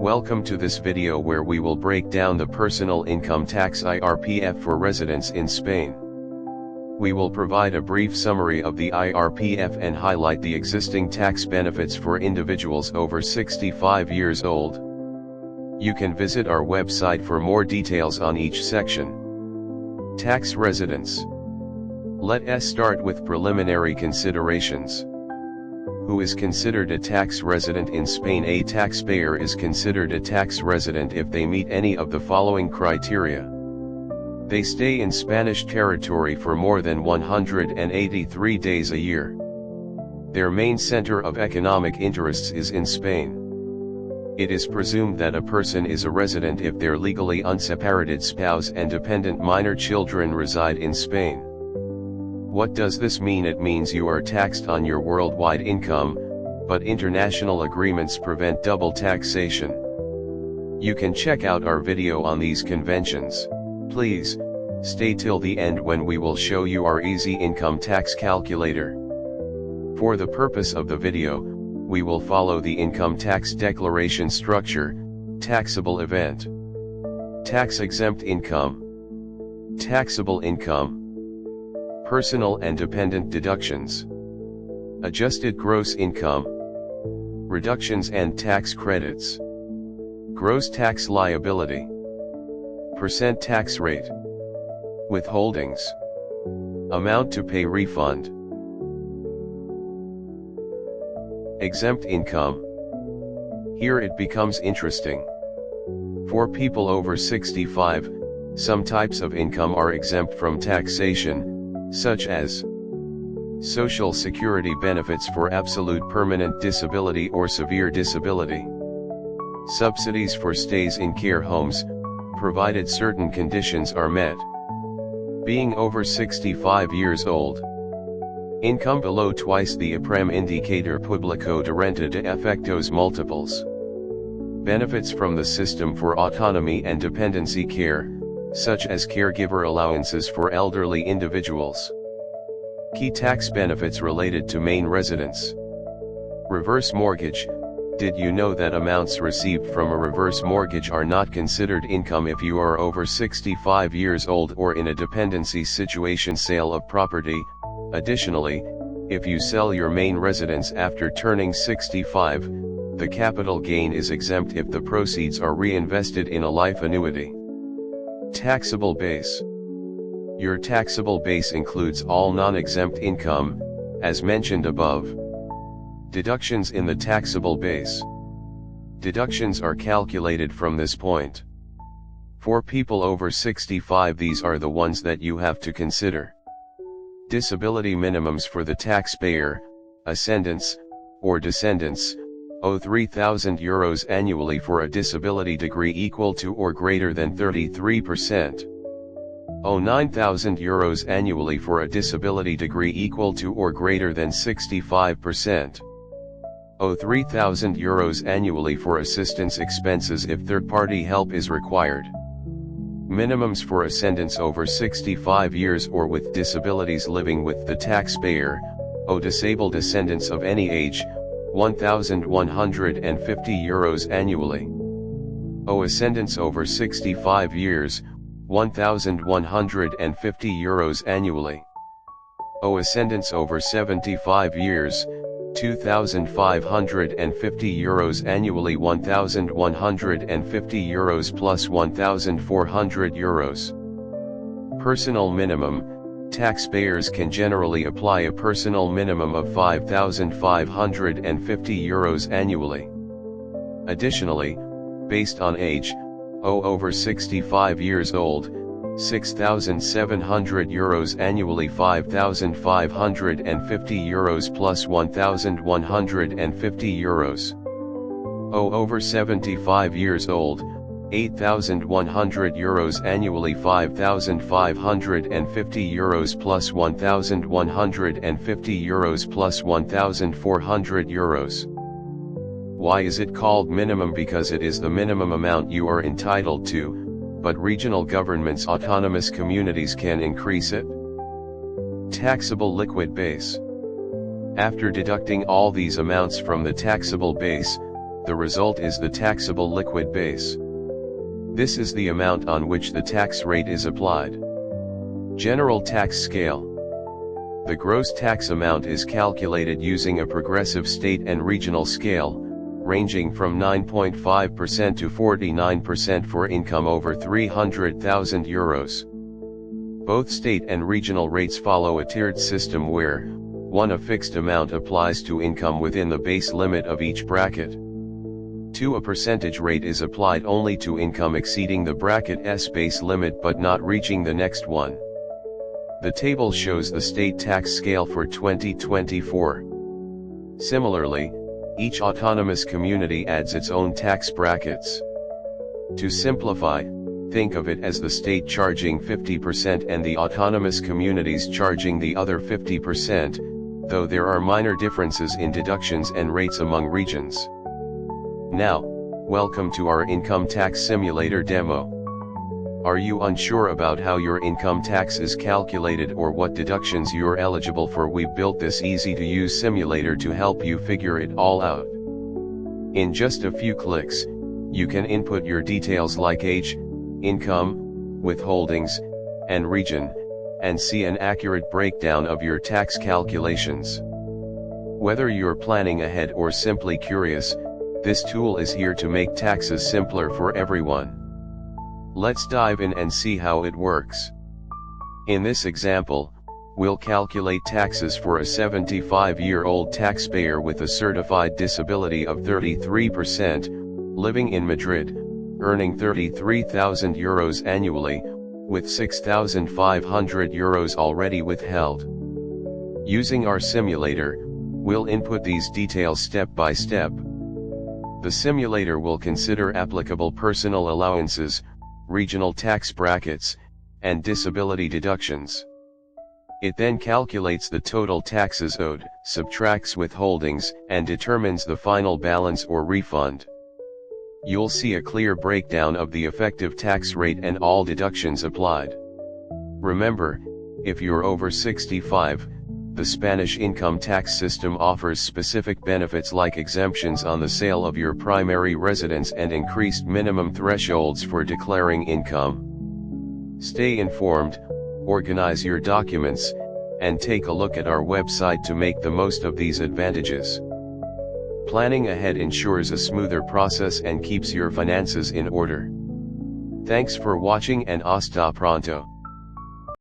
Welcome to this video where we will break down the personal income tax IRPF for residents in Spain. We will provide a brief summary of the IRPF and highlight the existing tax benefits for individuals over 65 years old. You can visit our website for more details on each section. Tax residence. Let us start with preliminary considerations. Who is considered a tax resident in Spain? A taxpayer is considered a tax resident if they meet any of the following criteria. They stay in Spanish territory for more than 183 days a year. Their main center of economic interests is in Spain. It is presumed that a person is a resident if their legally unseparated spouse and dependent minor children reside in Spain. What does this mean? It means you are taxed on your worldwide income, but international agreements prevent double taxation. You can check out our video on these conventions. Please, stay till the end when we will show you our easy income tax calculator. For the purpose of the video, we will follow the income tax declaration structure: taxable event, tax-exempt income, taxable income, personal and dependent deductions, adjusted gross income, reductions and tax credits, gross tax liability, percent tax rate, withholdings, amount to pay refund. Exempt income. Here it becomes interesting. For people over 65, some types of income are exempt from taxation, such as Social Security benefits for absolute permanent disability or severe disability, subsidies for stays in care homes, provided certain conditions are met, being over 65 years old, income below twice the IRPF indicator público de renta de efectos múltiples, benefits from the system for autonomy and dependency care, such as caregiver allowances for elderly individuals. Key tax benefits related to main residence. Reverse mortgage. Did you know that amounts received from a reverse mortgage are not considered income if you are over 65 years old or in a dependency situation? Sale of property. Additionally, if you sell your main residence after turning 65, the capital gain is exempt if the proceeds are reinvested in a life annuity. Taxable base. Your taxable base includes all non-exempt income, as mentioned above. Deductions in the taxable base. Deductions are calculated from this point. For people over 65, these are the ones that you have to consider. Disability minimums for the taxpayer, ascendants, or descendants, owe €3,000 annually for a disability degree equal to or greater than 33%. Owe €9,000 annually for a disability degree equal to or greater than 65%. Owe €3,000 annually for assistance expenses if third-party help is required. Minimums for ascendants over 65 years or with disabilities living with the taxpayer, owe disabled descendants of any age, €1,150 annually. Owe ascendants over 65 years, €1,150 annually. Owe ascendants over 75 years, €2,550 annually. €1,150 plus €1,400. Personal minimum. Taxpayers can generally apply a personal minimum of €5,550 annually. Additionally, based on age, owe over 65 years old, €6,700 annually. €5,550 plus €1,150. Owe over 75 years old, €8,100 annually. €5,550 plus €1,150 plus €1,400. Why is it called minimum? Because it is the minimum amount you are entitled to, but regional governments, autonomous communities can increase it. Taxable liquid base. After deducting all these amounts from the taxable base, The result is the taxable liquid base. This is the amount on which the tax rate is applied. General tax scale. The gross tax amount is calculated using a progressive state and regional scale, ranging from 9.5% to 49% for income over €300,000. Both state and regional rates follow a tiered system where, 1. A fixed amount applies to income within the base limit of each bracket. 2. A percentage rate is applied only to income exceeding the bracket's base limit but not reaching the next one. The table shows the state tax scale for 2024. Similarly, each autonomous community adds its own tax brackets. To simplify, think of it as the state charging 50% and the autonomous communities charging the other 50%, though there are minor differences in deductions and rates among regions. Now, welcome to our income tax simulator demo. Are you unsure about how your income tax is calculated or what deductions you're eligible for? We built this easy-to-use simulator to help you figure it all out. In just a few clicks, you can input your details like age, income, withholdings, and region, and see an accurate breakdown of your tax calculations. Whether you're planning ahead or simply curious, this tool is here to make taxes simpler for everyone. Let's dive in and see how it works. In this example, we'll calculate taxes for a 75-year-old taxpayer with a certified disability of 33%, living in Madrid, earning €33,000 annually, with €6,500 already withheld. Using our simulator, we'll input these details step by step. The simulator will consider applicable personal allowances, regional tax brackets, and disability deductions. It then calculates the total taxes owed, subtracts withholdings, and determines the final balance or refund. You'll see a clear breakdown of the effective tax rate and all deductions applied. Remember, if you're over 65, the Spanish income tax system offers specific benefits like exemptions on the sale of your primary residence and increased minimum thresholds for declaring income. Stay informed, organize your documents, and take a look at our website to make the most of these advantages. Planning ahead ensures a smoother process and keeps your finances in order. Thanks for watching and hasta pronto.